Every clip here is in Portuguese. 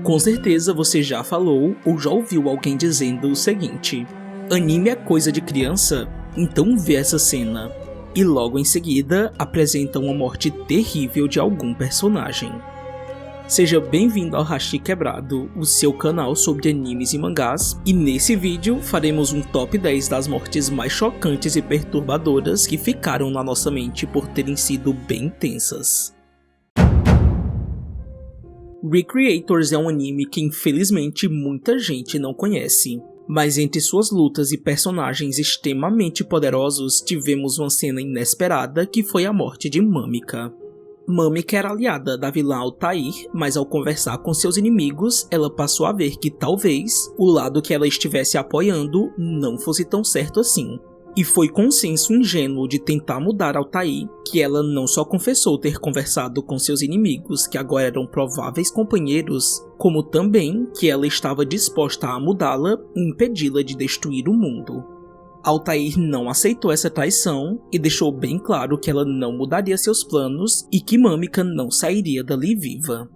Com certeza você já falou ou já ouviu alguém dizendo o seguinte: anime é coisa de criança? Então vê essa cena. E logo em seguida apresenta uma morte terrível de algum personagem. Seja bem-vindo ao Hashi Quebrado, o seu canal sobre animes e mangás, e nesse vídeo faremos um top 10 das mortes mais chocantes e perturbadoras que ficaram na nossa mente por terem sido bem tensas. Recreators é um anime que infelizmente muita gente não conhece, mas entre suas lutas e personagens extremamente poderosos tivemos uma cena inesperada que foi a morte de Mamika. Mamika era aliada da vilã Altair, mas ao conversar com seus inimigos, ela passou a ver que talvez o lado que ela estivesse apoiando não fosse tão certo assim. E foi com o senso ingênuo de tentar mudar Altair que ela não só confessou ter conversado com seus inimigos, que agora eram prováveis companheiros, como também que ela estava disposta a mudá-la e impedi-la de destruir o mundo. Altair não aceitou essa traição e deixou bem claro que ela não mudaria seus planos e que Mamika não sairia dali viva.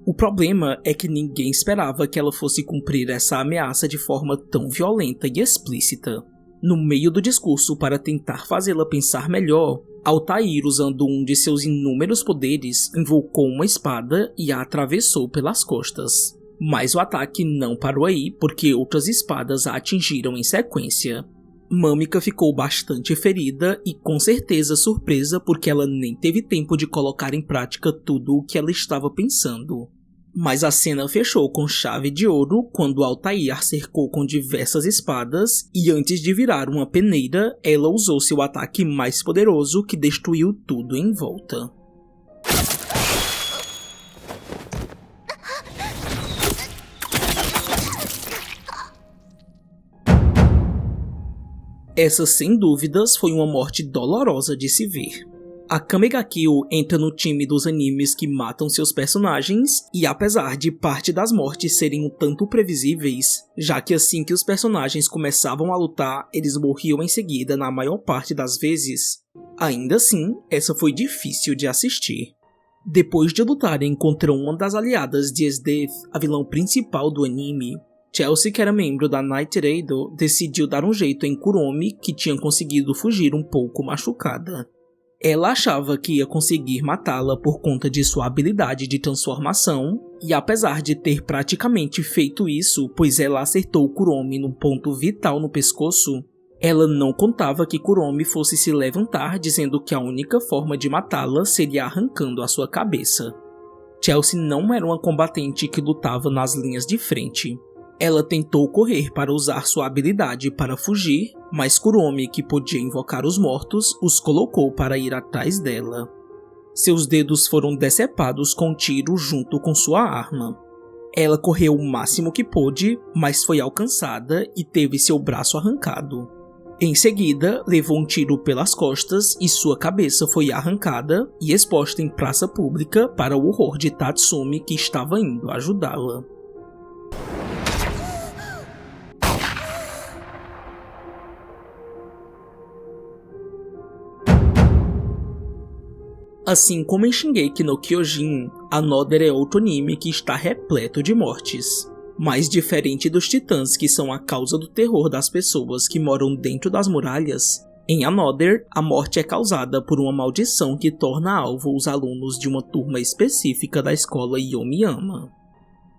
O problema é que ninguém esperava que ela fosse cumprir essa ameaça de forma tão violenta e explícita. No meio do discurso, para tentar fazê-la pensar melhor, Altair, usando um de seus inúmeros poderes, invocou uma espada e a atravessou pelas costas. Mas o ataque não parou aí, porque outras espadas a atingiram em sequência. Mamika ficou bastante ferida e com certeza surpresa porque ela nem teve tempo de colocar em prática tudo o que ela estava pensando. Mas a cena fechou com chave de ouro quando Altair a cercou com diversas espadas e antes de virar uma peneira, ela usou seu ataque mais poderoso que destruiu tudo em volta. Essa sem dúvidas foi uma morte dolorosa de se ver. Akame ga Kill entra no time dos animes que matam seus personagens e apesar de parte das mortes serem um tanto previsíveis, já que assim que os personagens começavam a lutar, eles morriam em seguida na maior parte das vezes, ainda assim, essa foi difícil de assistir. Depois de lutarem contra uma das aliadas de Esdeath, a vilã principal do anime, Chelsea, que era membro da Night Raiders, decidiu dar um jeito em Kuromi, que tinha conseguido fugir um pouco machucada. Ela achava que ia conseguir matá-la por conta de sua habilidade de transformação, e apesar de ter praticamente feito isso, pois ela acertou Kuromi num ponto vital no pescoço, ela não contava que Kuromi fosse se levantar dizendo que a única forma de matá-la seria arrancando a sua cabeça. Chelsea não era uma combatente que lutava nas linhas de frente. Ela tentou correr para usar sua habilidade para fugir, mas Kuromi, que podia invocar os mortos, os colocou para ir atrás dela. Seus dedos foram decepados com um tiro junto com sua arma. Ela correu o máximo que pôde, mas foi alcançada e teve seu braço arrancado. Em seguida, levou um tiro pelas costas e sua cabeça foi arrancada e exposta em praça pública para o horror de Tatsumi, que estava indo ajudá-la. Assim como em Shingeki no Kyojin, Another é outro anime que está repleto de mortes. Mas diferente dos titãs que são a causa do terror das pessoas que moram dentro das muralhas, em Another, a morte é causada por uma maldição que torna alvo os alunos de uma turma específica da escola Yomiyama.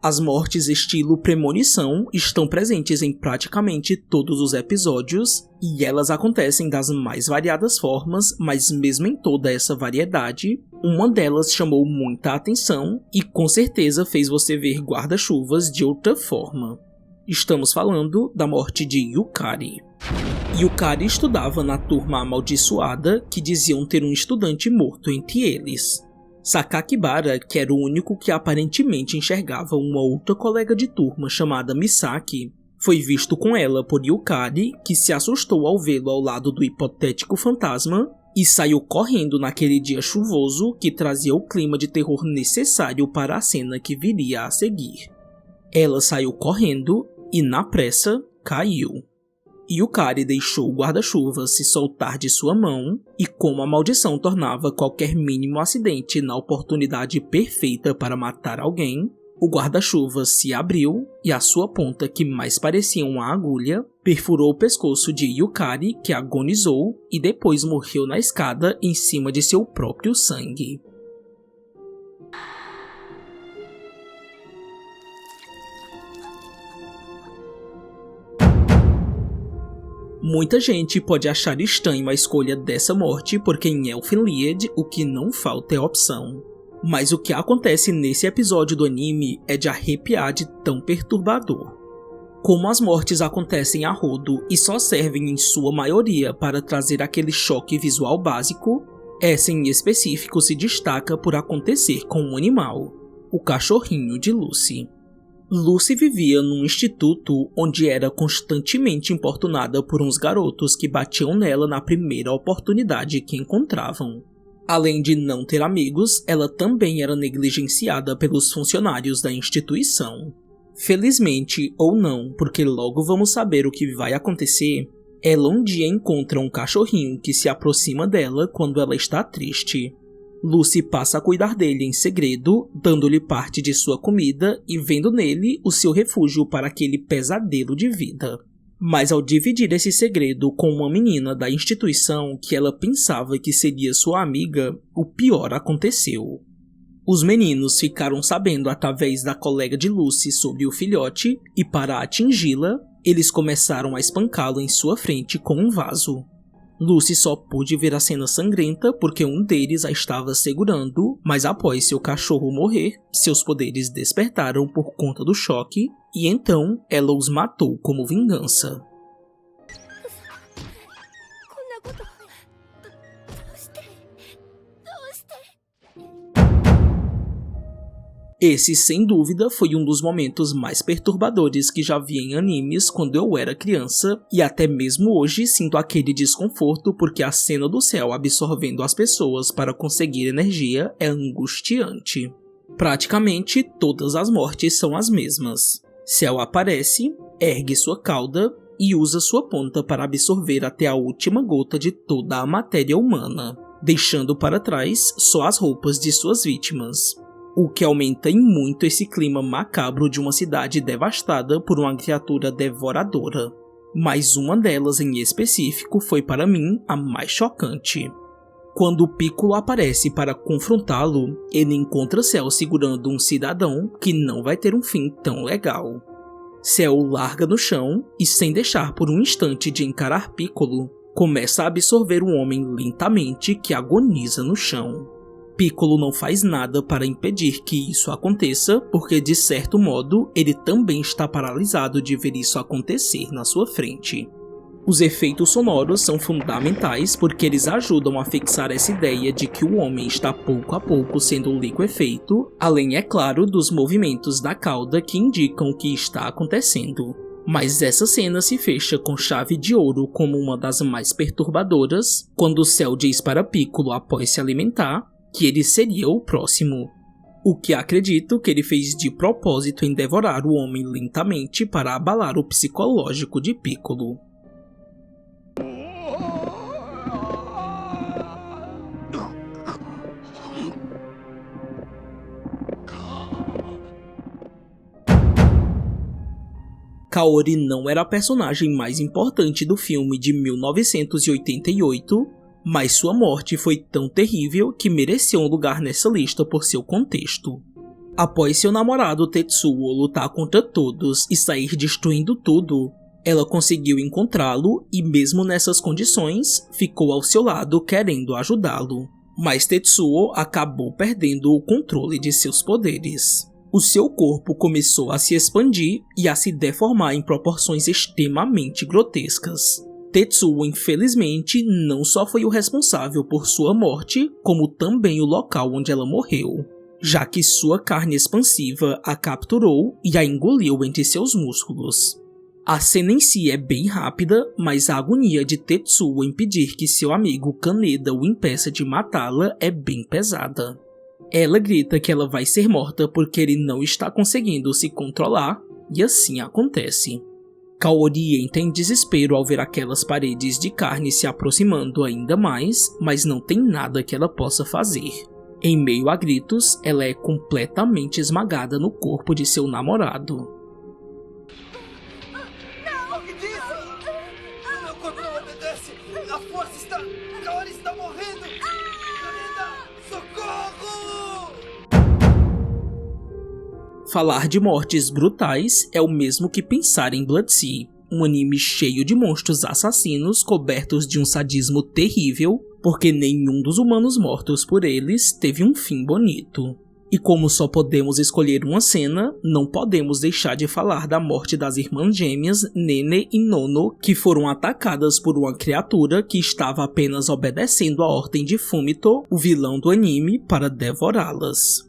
As mortes estilo premonição estão presentes em praticamente todos os episódios e elas acontecem das mais variadas formas, mas mesmo em toda essa variedade, uma delas chamou muita atenção e com certeza fez você ver guarda-chuvas de outra forma. Estamos falando da morte de Yukari. Yukari estudava na turma amaldiçoada que diziam ter um estudante morto entre eles. Sakakibara, que era o único que aparentemente enxergava uma outra colega de turma chamada Misaki, foi visto com ela por Yukari, que se assustou ao vê-lo ao lado do hipotético fantasma e saiu correndo naquele dia chuvoso que trazia o clima de terror necessário para a cena que viria a seguir. Ela saiu correndo e, na pressa, caiu. Yukari deixou o guarda-chuva se soltar de sua mão e, como a maldição tornava qualquer mínimo acidente na oportunidade perfeita para matar alguém, O guarda-chuva se abriu e a sua ponta, que mais parecia uma agulha, perfurou o pescoço de Yukari, que agonizou e depois morreu na escada em cima de seu próprio sangue. Muita gente pode achar estranho a escolha dessa morte, porque em Elfenlied o que não falta é opção. Mas o que acontece nesse episódio do anime é de arrepiar de tão perturbador. Como as mortes acontecem a rodo e só servem em sua maioria para trazer aquele choque visual básico, essa em específico se destaca por acontecer com um animal, o cachorrinho de Lucy. Lucy vivia num instituto onde era constantemente importunada por uns garotos que batiam nela na primeira oportunidade que encontravam. Além de não ter amigos, ela também era negligenciada pelos funcionários da instituição. Felizmente ou não, porque logo vamos saber o que vai acontecer, ela um dia encontra um cachorrinho que se aproxima dela quando ela está triste. Lucy passa a cuidar dele em segredo, dando-lhe parte de sua comida e vendo nele o seu refúgio para aquele pesadelo de vida. Mas ao dividir esse segredo com uma menina da instituição que ela pensava que seria sua amiga, o pior aconteceu. Os meninos ficaram sabendo através da colega de Lucy sobre o filhote e, para atingi-la, eles começaram a espancá-lo em sua frente com um vaso. Lucy só pôde ver a cena sangrenta porque um deles a estava segurando, mas após seu cachorro morrer, seus poderes despertaram por conta do choque e então ela os matou como vingança. Esse, sem dúvida, foi um dos momentos mais perturbadores que já vi em animes quando eu era criança, e até mesmo hoje sinto aquele desconforto porque a cena do céu absorvendo as pessoas para conseguir energia é angustiante. Praticamente todas as mortes são as mesmas. Céu aparece, ergue sua cauda e usa sua ponta para absorver até a última gota de toda a matéria humana, deixando para trás só as roupas de suas vítimas. O que aumenta em muito esse clima macabro de uma cidade devastada por uma criatura devoradora. Mas uma delas em específico foi para mim a mais chocante. Quando Piccolo aparece para confrontá-lo, ele encontra Cell segurando um cidadão que não vai ter um fim tão legal. Cell o larga no chão e, sem deixar por um instante de encarar Piccolo, começa a absorver o homem lentamente que agoniza no chão. Piccolo não faz nada para impedir que isso aconteça, porque de certo modo ele também está paralisado de ver isso acontecer na sua frente. Os efeitos sonoros são fundamentais porque eles ajudam a fixar essa ideia de que o homem está pouco a pouco sendo liquefeito, além, é claro, dos movimentos da cauda que indicam o que está acontecendo. Mas essa cena se fecha com chave de ouro como uma das mais perturbadoras, quando Cell diz para Piccolo após se alimentar que ele seria o próximo. O que acredito que ele fez de propósito em devorar o homem lentamente para abalar o psicológico de Piccolo. Kaori não era a personagem mais importante do filme de 1988, mas sua morte foi tão terrível que mereceu um lugar nessa lista por seu contexto. Após seu namorado Tetsuo lutar contra todos e sair destruindo tudo, ela conseguiu encontrá-lo e, mesmo nessas condições, ficou ao seu lado querendo ajudá-lo. Mas Tetsuo acabou perdendo o controle de seus poderes. O seu corpo começou a se expandir e a se deformar em proporções extremamente grotescas. Tetsuo, infelizmente, não só foi o responsável por sua morte, como também o local onde ela morreu, já que sua carne expansiva a capturou e a engoliu entre seus músculos. A cena em si é bem rápida, mas a agonia de Tetsuo em pedir que seu amigo Kaneda o impeça de matá-la é bem pesada. Ela grita que ela vai ser morta porque ele não está conseguindo se controlar, e assim acontece. Kaori entra em desespero ao ver aquelas paredes de carne se aproximando ainda mais, mas não tem nada que ela possa fazer. Em meio a gritos, ela é completamente esmagada no corpo de seu namorado. Não! O que disse? O meu corpo não obedece! A força está... Kaori está morrendo! Kalinda, socorro! Falar de mortes brutais é o mesmo que pensar em Blood-Sea, um anime cheio de monstros assassinos cobertos de um sadismo terrível, porque nenhum dos humanos mortos por eles teve um fim bonito. E como só podemos escolher uma cena, não podemos deixar de falar da morte das irmãs gêmeas Nene e Nono, que foram atacadas por uma criatura que estava apenas obedecendo a ordem de Fumito, o vilão do anime, para devorá-las.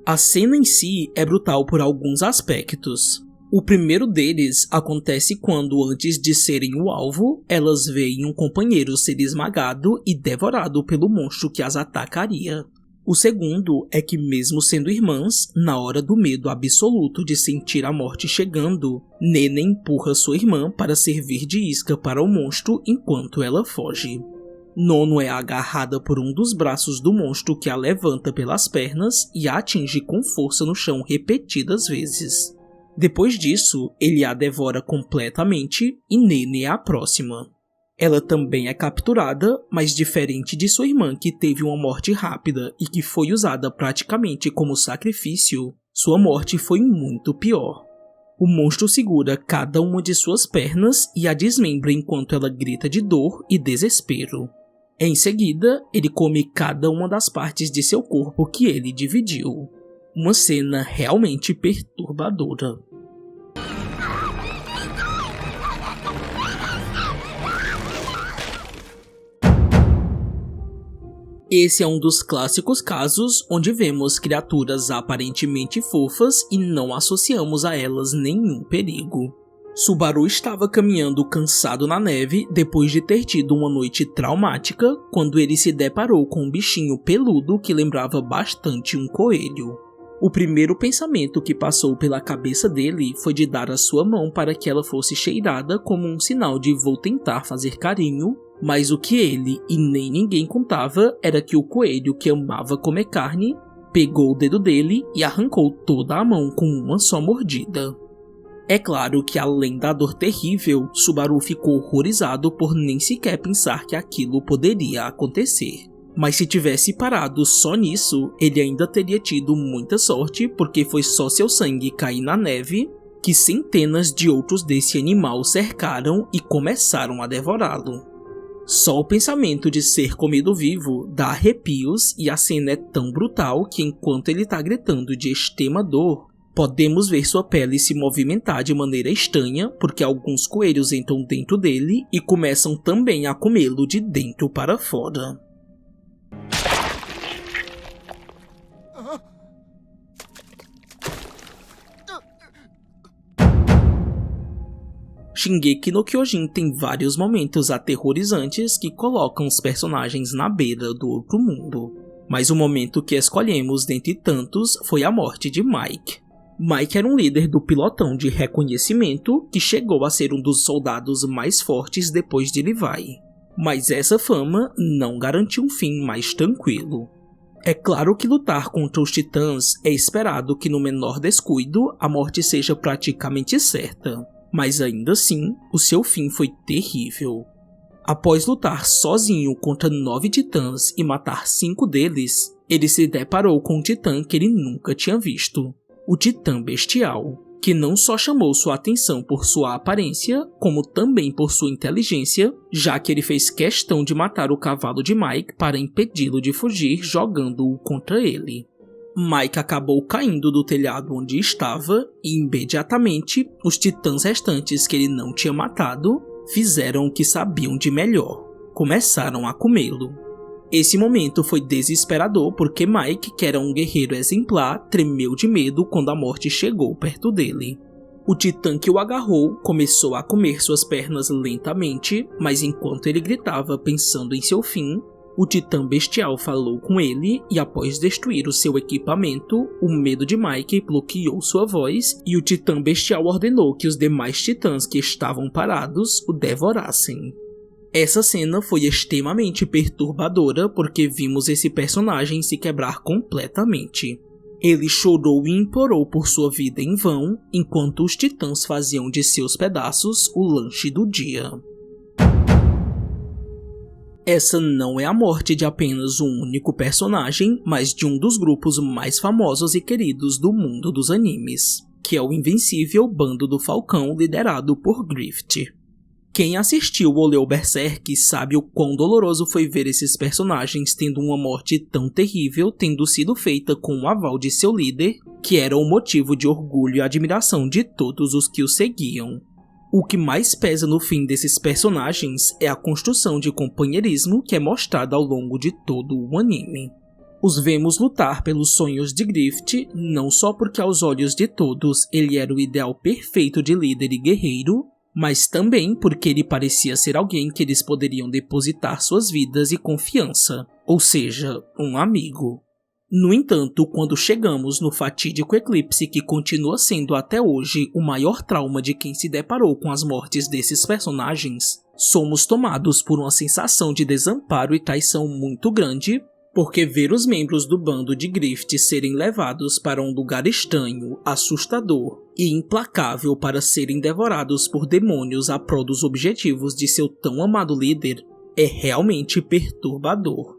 A cena em si é brutal por alguns aspectos. O primeiro deles acontece quando, antes de serem o alvo, elas veem um companheiro ser esmagado e devorado pelo monstro que as atacaria. O segundo é que, mesmo sendo irmãs, na hora do medo absoluto de sentir a morte chegando, Nene empurra sua irmã para servir de isca para o monstro enquanto ela foge. Nono é agarrada por um dos braços do monstro que a levanta pelas pernas e a atinge com força no chão repetidas vezes. Depois disso, ele a devora completamente e Nene é a próxima. Ela também é capturada, mas diferente de sua irmã que teve uma morte rápida e que foi usada praticamente como sacrifício, sua morte foi muito pior. O monstro segura cada uma de suas pernas e a desmembra enquanto ela grita de dor e desespero. Em seguida, ele come cada uma das partes de seu corpo que ele dividiu. Uma cena realmente perturbadora. Esse é um dos clássicos casos onde vemos criaturas aparentemente fofas e não associamos a elas nenhum perigo. Subaru estava caminhando cansado na neve depois de ter tido uma noite traumática quando ele se deparou com um bichinho peludo que lembrava bastante um coelho. O primeiro pensamento que passou pela cabeça dele foi de dar a sua mão para que ela fosse cheirada como um sinal de vou tentar fazer carinho, mas o que ele e nem ninguém contava era que o coelho, que amava comer carne, pegou o dedo dele e arrancou toda a mão com uma só mordida. É claro que, além da dor terrível, Subaru ficou horrorizado por nem sequer pensar que aquilo poderia acontecer. Mas se tivesse parado só nisso, ele ainda teria tido muita sorte, porque foi só seu sangue cair na neve que centenas de outros desse animal cercaram e começaram a devorá-lo. Só o pensamento de ser comido vivo dá arrepios e a cena é tão brutal que, enquanto ele tá gritando de extrema dor, podemos ver sua pele se movimentar de maneira estranha, porque alguns coelhos entram dentro dele e começam também a comê-lo de dentro para fora. Shingeki no Kyojin tem vários momentos aterrorizantes que colocam os personagens na beira do outro mundo. Mas o momento que escolhemos dentre tantos foi a morte de Mike. Mike era um líder do pilotão de reconhecimento que chegou a ser um dos soldados mais fortes depois de Levi. Mas essa fama não garantiu um fim mais tranquilo. É claro que lutar contra os titãs é esperado que no menor descuido a morte seja praticamente certa. Mas ainda assim, o seu fim foi terrível. Após lutar sozinho contra 9 titãs e matar 5 deles, ele se deparou com um titã que ele nunca tinha visto. O Titã Bestial, que não só chamou sua atenção por sua aparência, como também por sua inteligência, já que ele fez questão de matar o cavalo de Mike para impedi-lo de fugir jogando-o contra ele. Mike acabou caindo do telhado onde estava e imediatamente os titãs restantes que ele não tinha matado fizeram o que sabiam de melhor, começaram a comê-lo. Esse momento foi desesperador porque Mike, que era um guerreiro exemplar, tremeu de medo quando a morte chegou perto dele. O titã que o agarrou começou a comer suas pernas lentamente, mas enquanto ele gritava pensando em seu fim, o Titã Bestial falou com ele e, após destruir o seu equipamento, o medo de Mike bloqueou sua voz e o Titã Bestial ordenou que os demais titãs que estavam parados o devorassem. Essa cena foi extremamente perturbadora porque vimos esse personagem se quebrar completamente. Ele chorou e implorou por sua vida em vão, enquanto os titãs faziam de seus pedaços o lanche do dia. Essa não é a morte de apenas um único personagem, mas de um dos grupos mais famosos e queridos do mundo dos animes, que é o invencível Bando do Falcão liderado por Grift. Quem assistiu ou leu Berserk sabe o quão doloroso foi ver esses personagens tendo uma morte tão terrível tendo sido feita com o aval de seu líder, que era o motivo de orgulho e admiração de todos os que o seguiam. O que mais pesa no fim desses personagens é a construção de companheirismo que é mostrada ao longo de todo o anime. Os vemos lutar pelos sonhos de Grift, não só porque aos olhos de todos ele era o ideal perfeito de líder e guerreiro, mas também porque ele parecia ser alguém que eles poderiam depositar suas vidas e confiança, ou seja, um amigo. No entanto, quando chegamos no fatídico eclipse que continua sendo até hoje o maior trauma de quem se deparou com as mortes desses personagens, somos tomados por uma sensação de desamparo e traição muito grande, porque ver os membros do bando de Grift serem levados para um lugar estranho, assustador e implacável para serem devorados por demônios a prol dos objetivos de seu tão amado líder é realmente perturbador.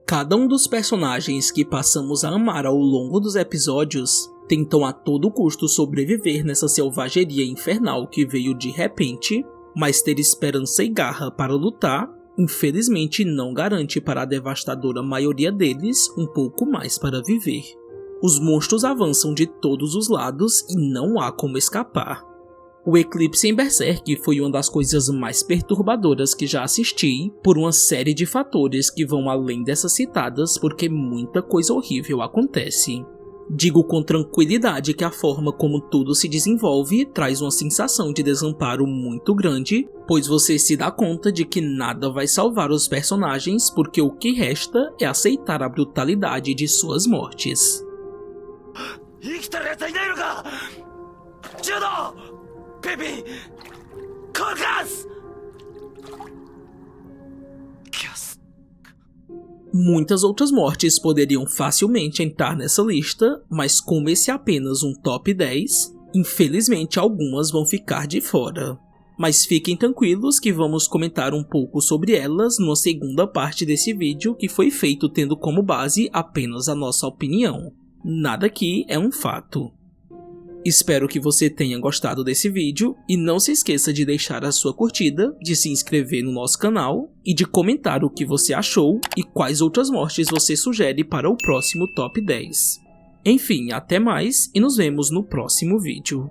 Cada um dos personagens que passamos a amar ao longo dos episódios tentam a todo custo sobreviver nessa selvageria infernal que veio de repente, mas ter esperança e garra para lutar, infelizmente não garante para a devastadora maioria deles um pouco mais para viver. Os monstros avançam de todos os lados e não há como escapar. O eclipse em Berserk foi uma das coisas mais perturbadoras que já assisti, por uma série de fatores que vão além dessas citadas porque muita coisa horrível acontece. Digo com tranquilidade que a forma como tudo se desenvolve traz uma sensação de desamparo muito grande, pois você se dá conta de que nada vai salvar os personagens porque o que resta é aceitar a brutalidade de suas mortes. Muitas outras mortes poderiam facilmente entrar nessa lista, mas como esse é apenas um top 10, infelizmente algumas vão ficar de fora. Mas fiquem tranquilos que vamos comentar um pouco sobre elas numa segunda parte desse vídeo que foi feito tendo como base apenas a nossa opinião. Nada aqui é um fato. Espero que você tenha gostado desse vídeo e não se esqueça de deixar a sua curtida, de se inscrever no nosso canal e de comentar o que você achou e quais outras mortes você sugere para o próximo top 10. Enfim, até mais e nos vemos no próximo vídeo.